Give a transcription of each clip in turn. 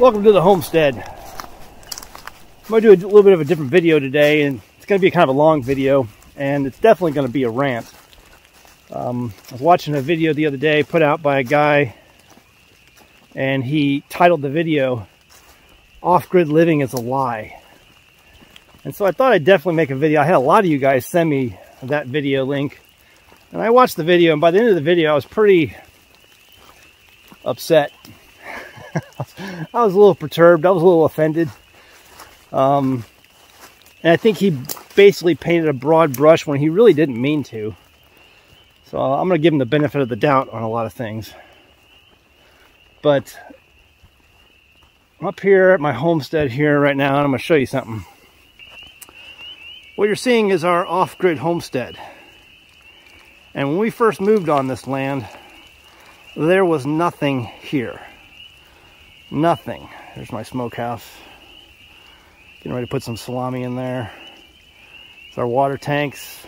Welcome to the homestead. I'm going to do a little bit of a different video today, and it's going to be kind of a long video, and it's definitely going to be a rant. I was watching a video the other day put out by a guy, and he titled the video, "Off-Grid Living is a Lie." And so I thought I'd definitely make a video. I had a lot of you guys send me that video link, and I watched the video, and by the end of the video I was pretty upset. I was a little perturbed. I was a little offended. And I think he basically painted a broad brush when he really didn't mean to. So I'm going to give him the benefit of the doubt on a lot of things. But I'm up here at my homestead here right now, and I'm going to show you something. What you're seeing is our off-grid homestead. And when we first moved on this land, there was nothing here. Nothing. There's my smokehouse. Getting ready to put some salami in there. It's our water tanks.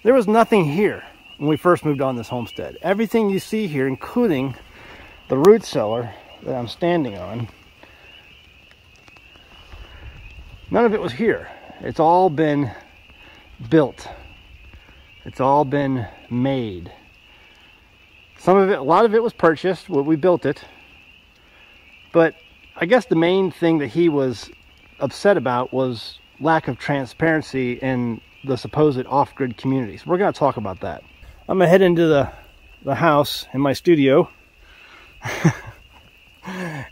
There was nothing here when we first moved on this homestead. Everything you see here, including the root cellar that I'm standing on, none of it was here. It's all been built. It's all been made. Some of it, a lot of it was purchased when we built it. But I guess the main thing that he was upset about was lack of transparency in the supposed off-grid communities. We're going to talk about that. I'm going to head into the house in my studio.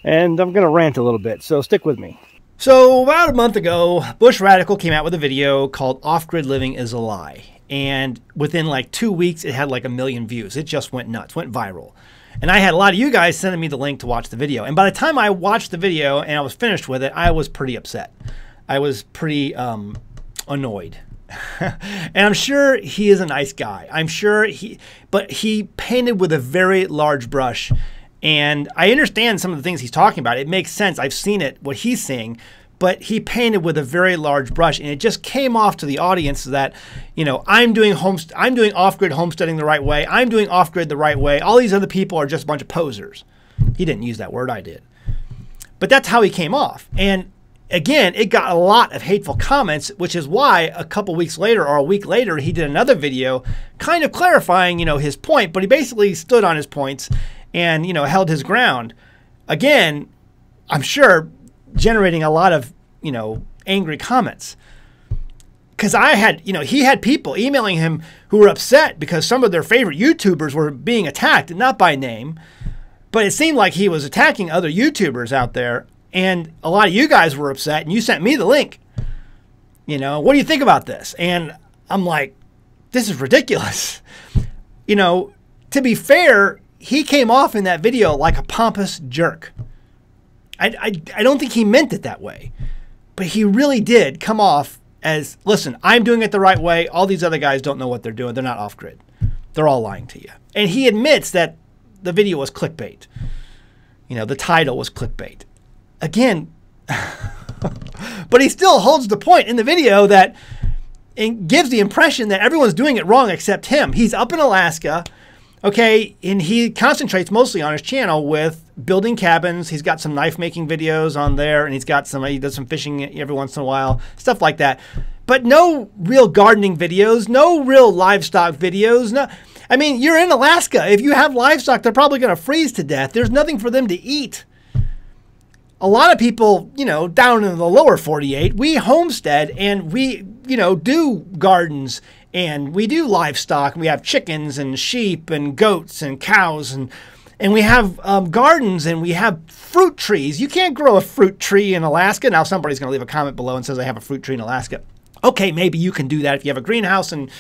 And I'm going to rant a little bit, so stick with me. So about a month ago, Bush Radical came out with a video called "Off-Grid Living is a Lie." And within like 2 weeks, it had like 1 million views. It just went nuts, went viral. And I had a lot of you guys sending me the link to watch the video. And by the time I watched the video and I was finished with it, I was pretty upset. I was pretty annoyed. And I'm sure he is a nice guy. I'm sure but he painted with a very large brush. And I understand some of the things he's talking about. It makes sense. I've seen it, what he's saying. But he painted with a very large brush, and it just came off to the audience that, you know, I'm doing off-grid homesteading the right way. I'm doing off-grid the right way. All these other people are just a bunch of posers. He didn't use that word, I did. But that's how he came off. And again, it got a lot of hateful comments, which is why a couple weeks later or a week later, he did another video kind of clarifying, you know, his point. But he basically stood on his points and, you know, held his ground. Again, I'm sure generating a lot of, you know, angry comments. Because he had people emailing him who were upset because some of their favorite YouTubers were being attacked, not by name, but it seemed like he was attacking other YouTubers out there. And a lot of you guys were upset, and you sent me the link. You know, what do you think about this? And I'm like, this is ridiculous. You know, to be fair, he came off in that video like a pompous jerk. I don't think he meant it that way, but he really did come off as, listen, I'm doing it the right way. All these other guys don't know what they're doing. They're not off-grid. They're all lying to you. And he admits that the video was clickbait. You know, the title was clickbait. Again, but he still holds the point in the video that it gives the impression that everyone's doing it wrong except him. He's up in Alaska. Okay, and he concentrates mostly on his channel with building cabins. He's got some knife making videos on there, and he does some fishing every once in a while, stuff like that. But no real gardening videos, no real livestock videos. No, I mean, you're in Alaska. If you have livestock, they're probably going to freeze to death. There's nothing for them to eat. A lot of people, you know, down in the lower 48, we homestead and we, you know, do gardens. And we do livestock. We have chickens and sheep and goats and cows. And we have gardens and we have fruit trees. You can't grow a fruit tree in Alaska. Now somebody's going to leave a comment below and says I have a fruit tree in Alaska. Okay, maybe you can do that if you have a greenhouse. And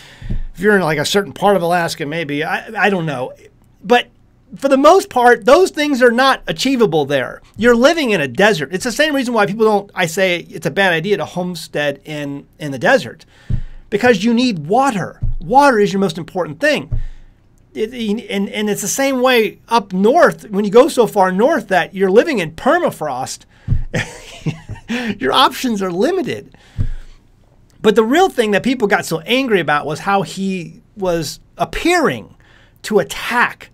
if you're in like a certain part of Alaska, maybe. I don't know. But for the most part, those things are not achievable there. You're living in a desert. It's the same reason why people don't, I say it's a bad idea to homestead in the desert. Because you need water. Water is your most important thing. And it's the same way up north. When you go so far north that you're living in permafrost, your options are limited. But the real thing that people got so angry about was how he was appearing to attack.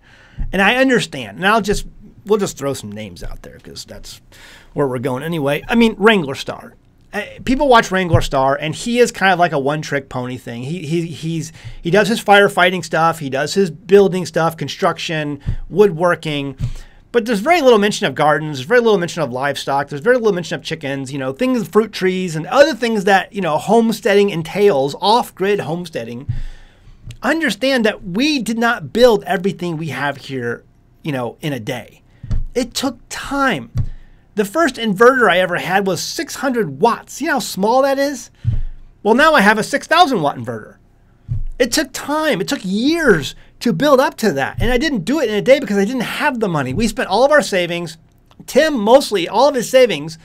And I understand. And I'll just we'll just throw some names out there because that's where we're going anyway. I mean, Wrangler Star. People watch Wrangler Star, and he is kind of like a one-trick pony thing. He does his firefighting stuff, he does his building stuff, construction, woodworking, but there's very little mention of gardens. There's very little mention of livestock. There's very little mention of chickens. You know, things, fruit trees, and other things that homesteading entails, off-grid homesteading. Understand that we did not build everything we have here, in a day. It took time. The first inverter I ever had was 600 watts. You know how small that is? Well, now I have a 6,000 watt inverter. It took time. It took years to build up to that. And I didn't do it in a day because I didn't have the money. We spent all of our savings, Tim mostly all of his savings,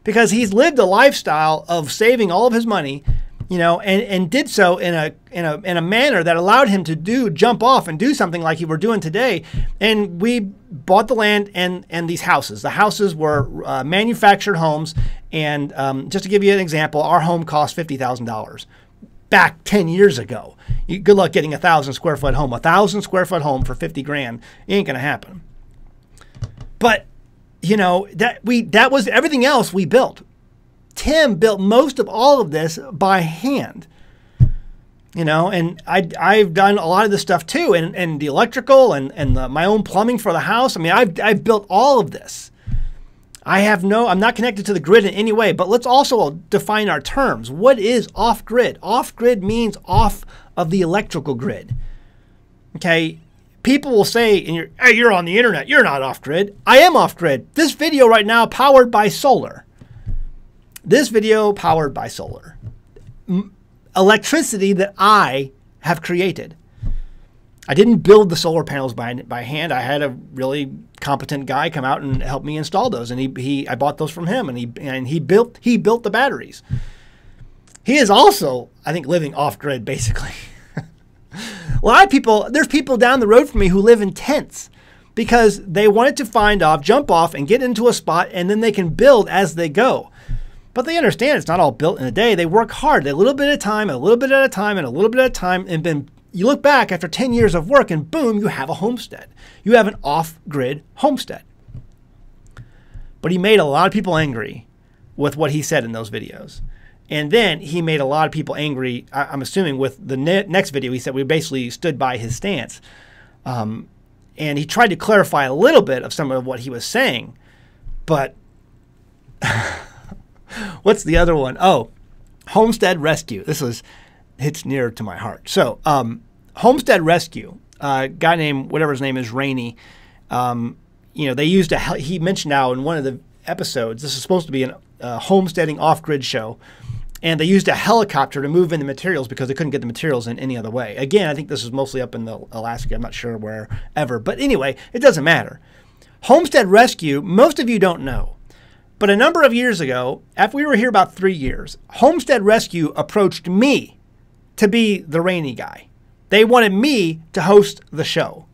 because he's lived a lifestyle of saving all of his money, and did so in a manner that allowed him to jump off and do something like we're doing today. And we bought the land and these houses. The houses were manufactured homes. And just to give you an example, our home cost $50,000 back 10 years ago. Good luck getting a 1,000 square foot home. 1,000 square foot home for 50 grand ain't gonna happen. But that was everything else we built. Tim built most of all of this by hand, and I've done a lot of this stuff too, and the electrical and my own plumbing for the house. I mean, I've built all of this. I'm not connected to the grid in any way, but let's also define our terms. What is off-grid? Off-grid means off of the electrical grid. Okay. People will say, hey, you're on the internet. You're not off-grid. I am off-grid. This video right now powered by solar. This video powered by solar. Electricity that I have created. I didn't build the solar panels by hand. I had a really competent guy come out and help me install those, and I bought those from him, and he built the batteries. He is also, I think, living off-grid basically. A lot of people, there's people down the road from me who live in tents because they wanted to jump off and get into a spot, and then they can build as they go. But they understand it's not all built in a day. They work hard, a little bit at a time, a little bit at a time, and a little bit at a time. And then you look back after 10 years of work and boom, you have a homestead. You have an off-grid homestead. But he made a lot of people angry with what he said in those videos. And then he made a lot of people angry, I'm assuming, with the next video. He said we basically stood by his stance. And he tried to clarify a little bit of some of what he was saying. But what's the other one? Oh, Homestead Rescue. Hits near to my heart. So, Homestead Rescue, a guy named, whatever his name is, Rainey, they used he mentioned now in one of the episodes, this is supposed to be a homesteading off-grid show, and they used a helicopter to move in the materials because they couldn't get the materials in any other way. Again, I think this is mostly up in Alaska. I'm not sure wherever. But anyway, it doesn't matter. Homestead Rescue, most of you don't know. But a number of years ago, after we were here about 3 years, Homestead Rescue approached me to be the Rainy guy. They wanted me to host the show.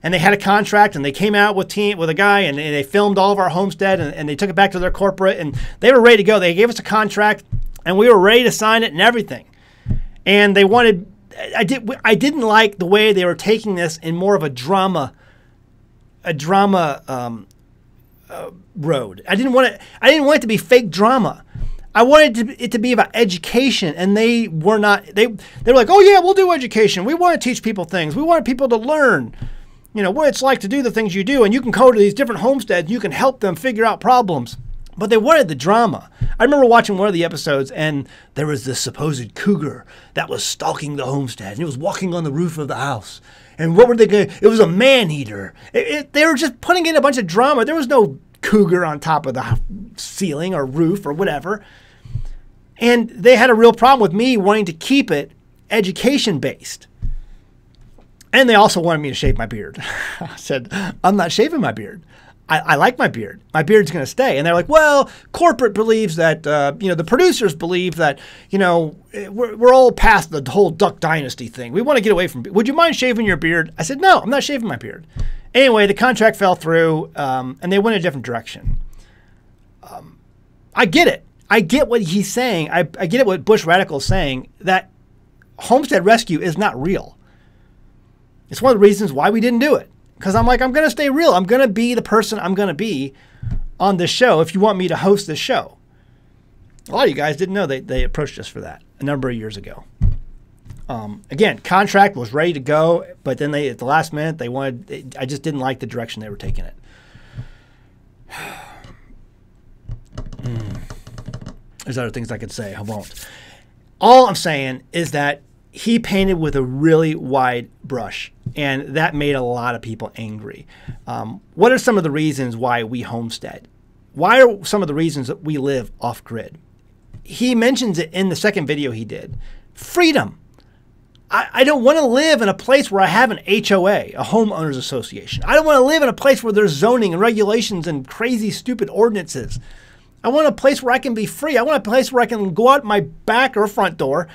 And they had a contract, and they came out with a guy, and they filmed all of our homestead, and they took it back to their corporate, and they were ready to go. They gave us a contract, and we were ready to sign it and everything. And they wanted, I didn't like the way they were taking this in more of a drama road. I didn't want it to be fake drama. I wanted it to be about education, and they were not. They were like, oh yeah, we'll do education. We want to teach people things. We want people to learn, what it's like to do the things you do, and you can go to these different homesteads. And you can help them figure out problems. But they wanted the drama. I remember watching one of the episodes, and there was this supposed cougar that was stalking the homestead, and it was walking on the roof of the house. And what were they going? It was a man-eater. They were just putting in a bunch of drama. There was no cougar on top of the ceiling or roof or whatever. And they had a real problem with me wanting to keep it education-based. And they also wanted me to shave my beard. I said, I'm not shaving my beard. I like my beard. My beard's going to stay. And they're like, well, corporate believes that, the producers believe that, we're all past the whole Duck Dynasty thing. We want to get away from, would you mind shaving your beard? I said, no, I'm not shaving my beard. Anyway, the contract fell through, and they went a different direction. I get it. I get what he's saying. I get it what Bush Radical is saying, that Homestead Rescue is not real. It's one of the reasons why we didn't do it. Because I'm like, I'm going to stay real. I'm going to be the person I'm going to be on this show if you want me to host this show. A lot of you guys didn't know they approached us for that a number of years ago. Again, contract was ready to go, but then at the last minute, I just didn't like the direction they were taking it. There's other things I could say. I won't. All I'm saying is that he painted with a really wide brush, and that made a lot of people angry. What are some of the reasons why we homestead? Why are some of the reasons that we live off-grid? He mentions it in the second video he did. Freedom. I don't want to live in a place where I have an HOA, a homeowners association. I don't want to live in a place where there's zoning and regulations and crazy, stupid ordinances. I want a place where I can be free. I want a place where I can go out my back or front door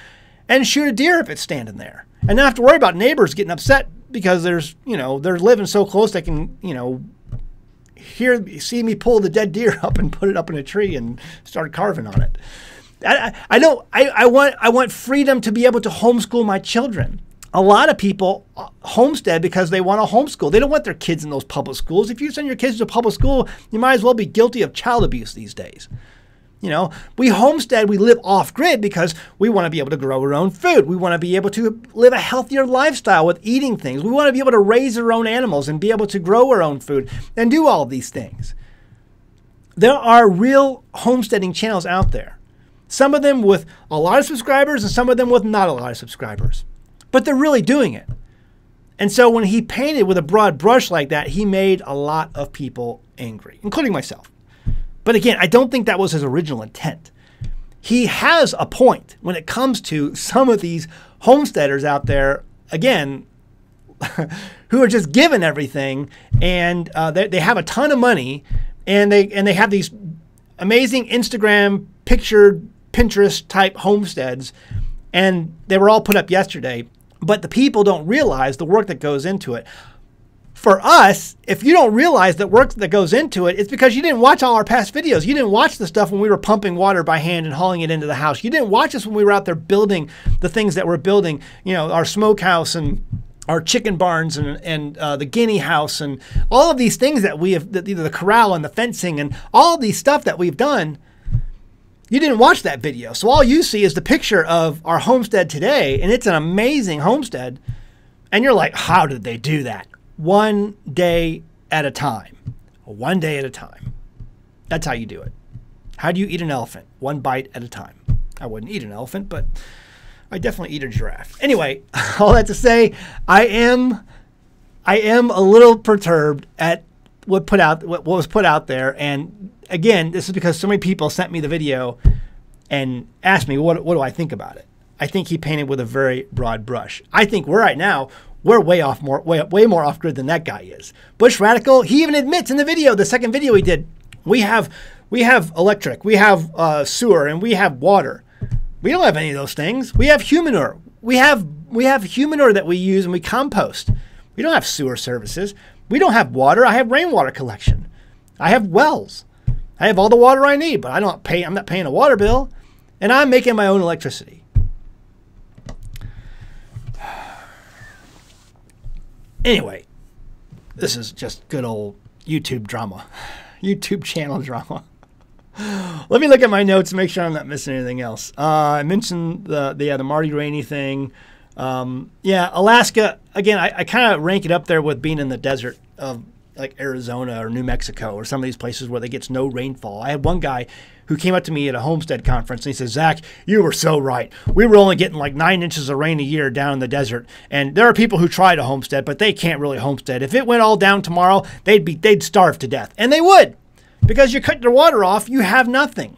and shoot a deer if it's standing there, and not have to worry about neighbors getting upset because they're living so close they can, see me pull the dead deer up and put it up in a tree and start carving on it. I want freedom to be able to homeschool my children. A lot of people homestead because they want to homeschool. They don't want their kids in those public schools. If you send your kids to public school, you might as well be guilty of child abuse these days. We homestead, we live off-grid because we want to be able to grow our own food. We want to be able to live a healthier lifestyle with eating things. We want to be able to raise our own animals and be able to grow our own food and do all of these things. There are real homesteading channels out there. Some of them with a lot of subscribers and some of them with not a lot of subscribers. But they're really doing it. And so when he painted with a broad brush like that, he made a lot of people angry, including myself. But again, I don't think that was his original intent. He has a point when it comes to some of these homesteaders out there, again, who are just given everything, and they have a ton of money, and they have these amazing Instagram picture, Pinterest type homesteads, and they were all put up yesterday. But the people don't realize the work that goes into it. For us, if you don't realize the work that goes into it, it's because you didn't watch all our past videos. You didn't watch the stuff when we were pumping water by hand and hauling it into the house. You didn't watch us when we were out there building the things that we're building, our smokehouse and our chicken barns and the guinea house and all of these things that we have, the corral and the fencing and all these stuff that we've done. You didn't watch that video. So all you see is the picture of our homestead today, and it's an amazing homestead. And you're like, how did they do that? One day at a time. One day at a time. That's how you do it. How do you eat an elephant? One bite at a time. I wouldn't eat an elephant, but I definitely eat a giraffe. Anyway, all that to say, I am a little perturbed at what was put out there. And again, this is because so many people sent me the video and asked me, what do I think about it? I think he painted with a very broad brush. I think right now, we're way more off-grid than that guy is. Bush Radical, he even admits in the video, the second video he did, we have electric, we have sewer, and we have water. We don't have any of those things. We have humanure. We have humanure that we use and we compost. We don't have sewer services. We don't have water. I have rainwater collection. I have wells. I have all the water I need, but I'm not paying a water bill, and I'm making my own electricity. Anyway, this is just good old YouTube drama, YouTube channel drama. Let me look at my notes and make sure I'm not missing anything else. I mentioned the Marty Rainey thing. Yeah, Alaska, again, I kind of rank it up there with being in the desert of like Arizona or New Mexico or some of these places where they get no rainfall. I had one guy who came up to me at a Homestead conference and he said, Zach, you were so right. We were only getting like 9 inches of rain a year down in the desert. And there are people who try to homestead, but they can't really homestead. If it went all down tomorrow, they'd starve to death. And they would, because you cut your water off, you have nothing.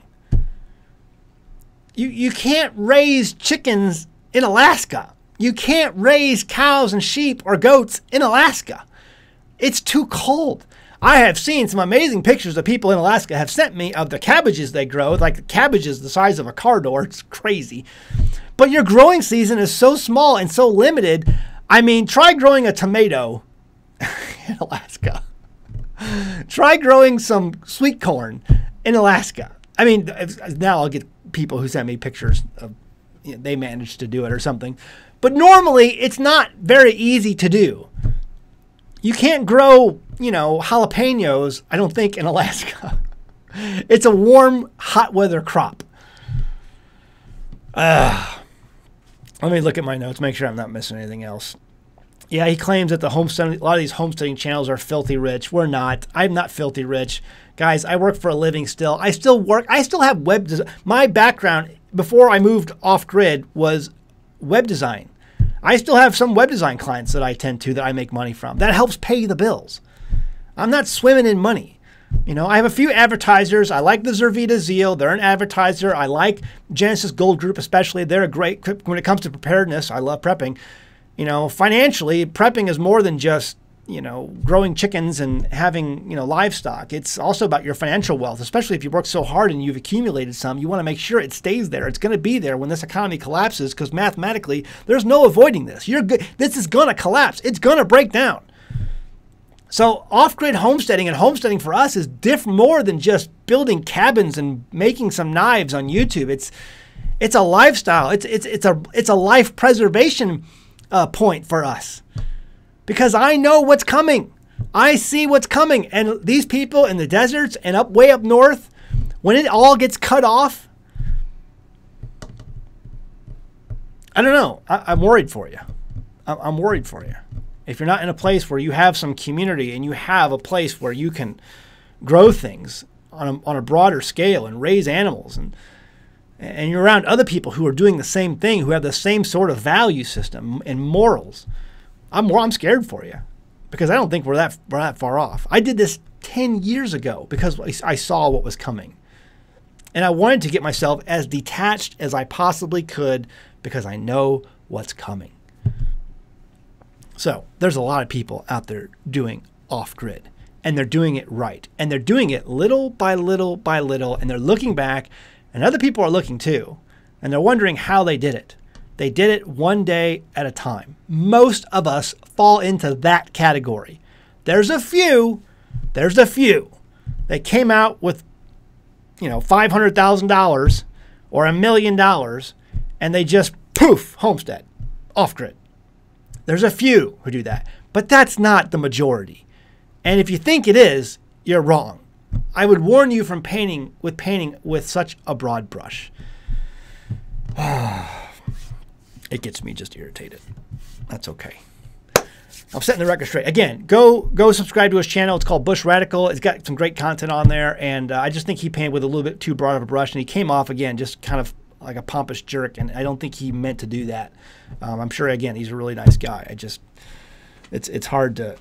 You can't raise chickens in Alaska. You can't raise cows and sheep or goats in Alaska. It's too cold. I have seen some amazing pictures that people in Alaska have sent me of the cabbages they grow, like cabbages the size of a car door. It's crazy. But your growing season is so small and so limited. I mean, try growing a tomato in Alaska. Try growing some sweet corn in Alaska. I mean, now I'll get people who send me pictures of, they managed to do it or something. But normally, it's not very easy to do. You can't grow, you know, jalapenos, I don't think, in Alaska. It's a warm, hot weather crop. Let me look at my notes, make sure I'm not missing anything else. Yeah, he claims that a lot of these homesteading channels are filthy rich. We're not. I'm not filthy rich. Guys, I work for a living still. I still work. I still have web design. My background before I moved off-grid was web design. I still have some web design clients that I tend to that I make money from. That helps pay the bills. I'm not swimming in money. You know, I have a few advertisers. I like the Zervita Zeal. They're an advertiser. I like Genesis Gold Group especially. They're a great, when it comes to preparedness, I love prepping. You know, financially, prepping is more than just, you know, growing chickens and having, you know, livestock. It's also about your financial wealth, especially if you work so hard and you've accumulated some. You want to make sure it stays there. It's going to be there when this economy collapses because mathematically, there's no avoiding this. You're good. This is going to collapse. It's going to break down. So off-grid homesteading, and homesteading for us is more than just building cabins and making some knives on YouTube. It's a lifestyle. It's a life preservation point for us, because I know what's coming. I see what's coming. And these people in the deserts and way up north, when it all gets cut off, I don't know. I'm worried for you. I'm worried for you. If you're not in a place where you have some community and you have a place where you can grow things on a broader scale and raise animals, and you're around other people who are doing the same thing, who have the same sort of value system and morals, I'm scared for you, because I don't think we're that far off. I did this 10 years ago because I saw what was coming. And I wanted to get myself as detached as I possibly could because I know what's coming. So there's a lot of people out there doing off-grid, and they're doing it right. And they're doing it little by little by little, and they're looking back, and other people are looking too, and they're wondering how they did it. They did it one day at a time. Most of us fall into that category. There's a few that came out with, you know, $500,000 or $1 million, and they just poof, homestead, off-grid. There's a few who do that, but that's not the majority. And if you think it is, you're wrong. I would warn you from painting with such a broad brush. It gets me just irritated. That's okay. I'm setting the record straight. Again, go subscribe to his channel. It's called Bush Radical. It's got some great content on there, and I just think he painted with a little bit too broad of a brush, and he came off again just kind of like a pompous jerk, and I don't think he meant to do that. I'm sure, again, he's a really nice guy. It's hard to,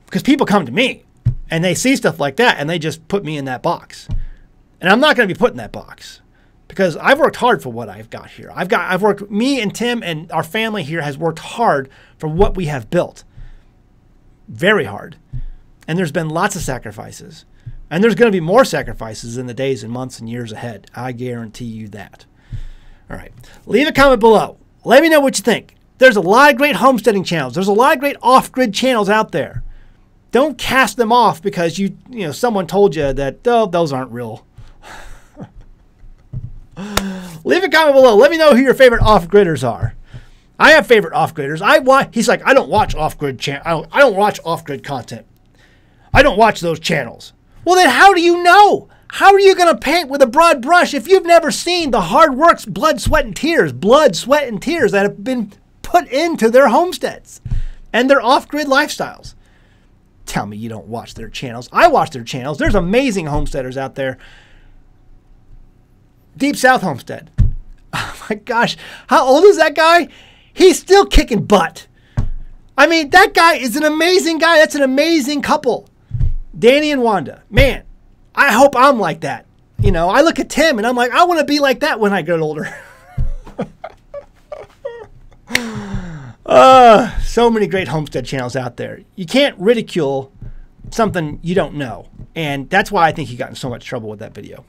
because people come to me and they see stuff like that and they just put me in that box, and I'm not going to be put in that box because I've worked hard for what I've got here. Me and Tim and our family here has worked hard for what we have built, very hard, and there's been lots of sacrifices, and there's going to be more sacrifices in the days and months and years ahead. I guarantee you that. All right. Leave a comment below. Let me know what you think. There's a lot of great homesteading channels. There's a lot of great off-grid channels out there. Don't cast them off because someone told you that, oh, those aren't real. Leave a comment below. Let me know who your favorite off-gridders are. I have favorite off-gridders. He's like, I don't watch off-grid I don't watch off-grid content. I don't watch those channels. Well, then how do you know? How are you going to paint with a broad brush if you've never seen the hard works, blood, sweat, and tears that have been put into their homesteads and their off-grid lifestyles? Tell me you don't watch their channels. I watch their channels. There's amazing homesteaders out there. Deep South Homestead. Oh my gosh. How old is that guy? He's still kicking butt. I mean, that guy is an amazing guy. That's an amazing couple. Danny and Wanda. Man, I hope I'm like that. You know, I look at Tim and I'm like, I want to be like that when I get older. So many great homestead channels out there. You can't ridicule something you don't know. And that's why I think he got in so much trouble with that video.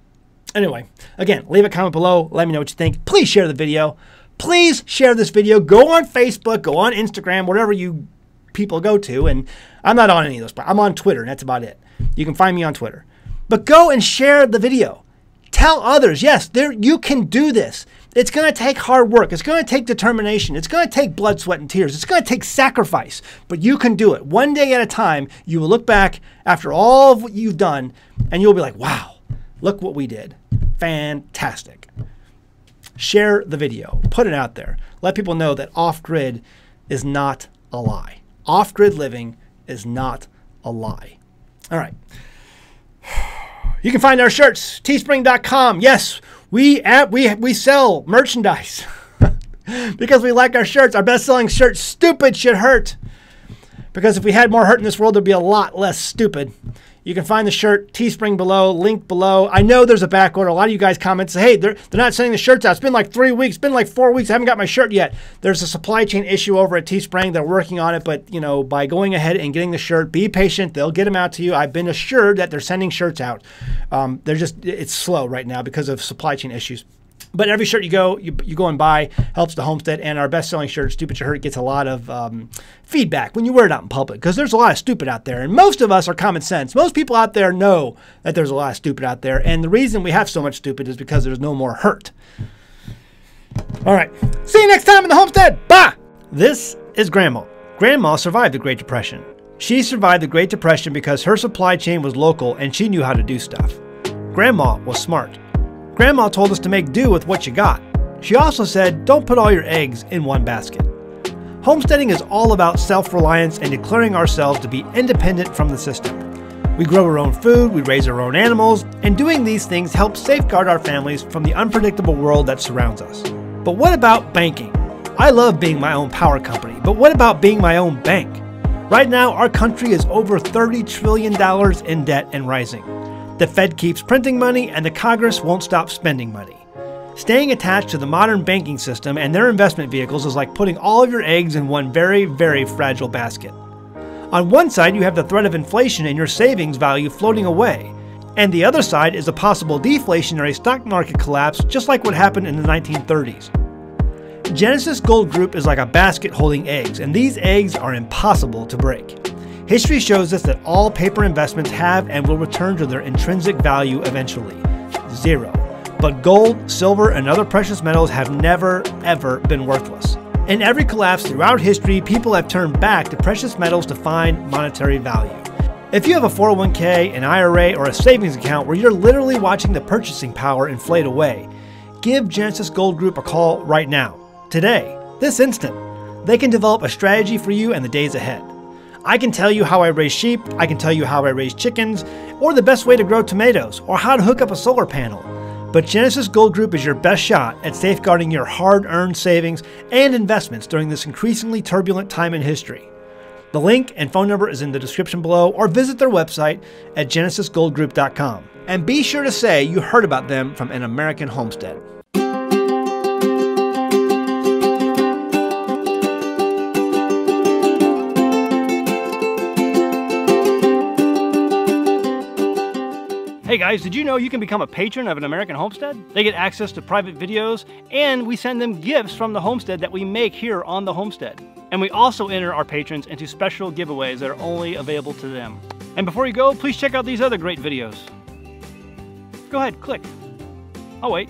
Anyway, again, leave a comment below. Let me know what you think. Please share the video. Please share this video. Go on Facebook, go on Instagram, whatever you people go to. And I'm not on any of those, but I'm on Twitter, and that's about it. You can find me on Twitter. But go and share the video. Tell others, yes, you can do this. It's going to take hard work. It's going to take determination. It's going to take blood, sweat, and tears. It's going to take sacrifice, but you can do it. One day at a time, you will look back after all of what you've done, and you'll be like, wow, look what we did. Fantastic. Share the video. Put it out there. Let people know that off-grid is not a lie. Off-grid living is not a lie. All right. You can find our shirts, teespring.com. Yes, we sell merchandise because we like our shirts. Our best-selling shirt, Stupid Should Hurt. Because if we had more hurt in this world, there'd be a lot less stupid. You can find the shirt, Teespring below, link below. I know there's a back order. A lot of you guys comment, say, hey, they're not sending the shirts out. It's been like 3 weeks. It's been like 4 weeks. I haven't got my shirt yet. There's a supply chain issue over at Teespring. They're working on it. But, you know, by going ahead and getting the shirt, be patient. They'll get them out to you. I've been assured that they're sending shirts out. It's slow right now because of supply chain issues. But every shirt you go and buy helps the homestead, and our best-selling shirt, Stupid Should Hurt, gets a lot of feedback when you wear it out in public because there's a lot of stupid out there, and most of us are common sense. Most people out there know that there's a lot of stupid out there, and the reason we have so much stupid is because there's no more hurt. All right. See you next time in the homestead. Bye! This is Grandma. Grandma survived the Great Depression. She survived the Great Depression because her supply chain was local and she knew how to do stuff. Grandma was smart. Grandma told us to make do with what you got. She also said, don't put all your eggs in one basket. Homesteading is all about self-reliance and declaring ourselves to be independent from the system. We grow our own food, we raise our own animals, and doing these things helps safeguard our families from the unpredictable world that surrounds us. But what about banking? I love being my own power company, but what about being my own bank? Right now, our country is over $30 trillion in debt and rising. The Fed keeps printing money, and the Congress won't stop spending money. Staying attached to the modern banking system and their investment vehicles is like putting all of your eggs in one very, very fragile basket. On one side, you have the threat of inflation and your savings value floating away, and the other side is a possible deflationary stock market collapse, just like what happened in the 1930s. Genesis Gold Group is like a basket holding eggs, and these eggs are impossible to break. History shows us that all paper investments have and will return to their intrinsic value eventually, zero. But gold, silver, and other precious metals have never, ever been worthless. In every collapse throughout history, people have turned back to precious metals to find monetary value. If you have a 401k, an IRA, or a savings account where you're literally watching the purchasing power inflate away, give Genesis Gold Group a call right now, today, this instant. They can develop a strategy for you in the days ahead. I can tell you how I raise sheep, I can tell you how I raise chickens, or the best way to grow tomatoes, or how to hook up a solar panel. But Genesis Gold Group is your best shot at safeguarding your hard-earned savings and investments during this increasingly turbulent time in history. The link and phone number is in the description below, or visit their website at genesisgoldgroup.com. And be sure to say you heard about them from An American Homestead. Hey guys, did you know you can become a patron of An American Homestead? They get access to private videos, and we send them gifts from the homestead that we make here on the homestead. And we also enter our patrons into special giveaways that are only available to them. And before you go, please check out these other great videos. Go ahead, click. I'll wait.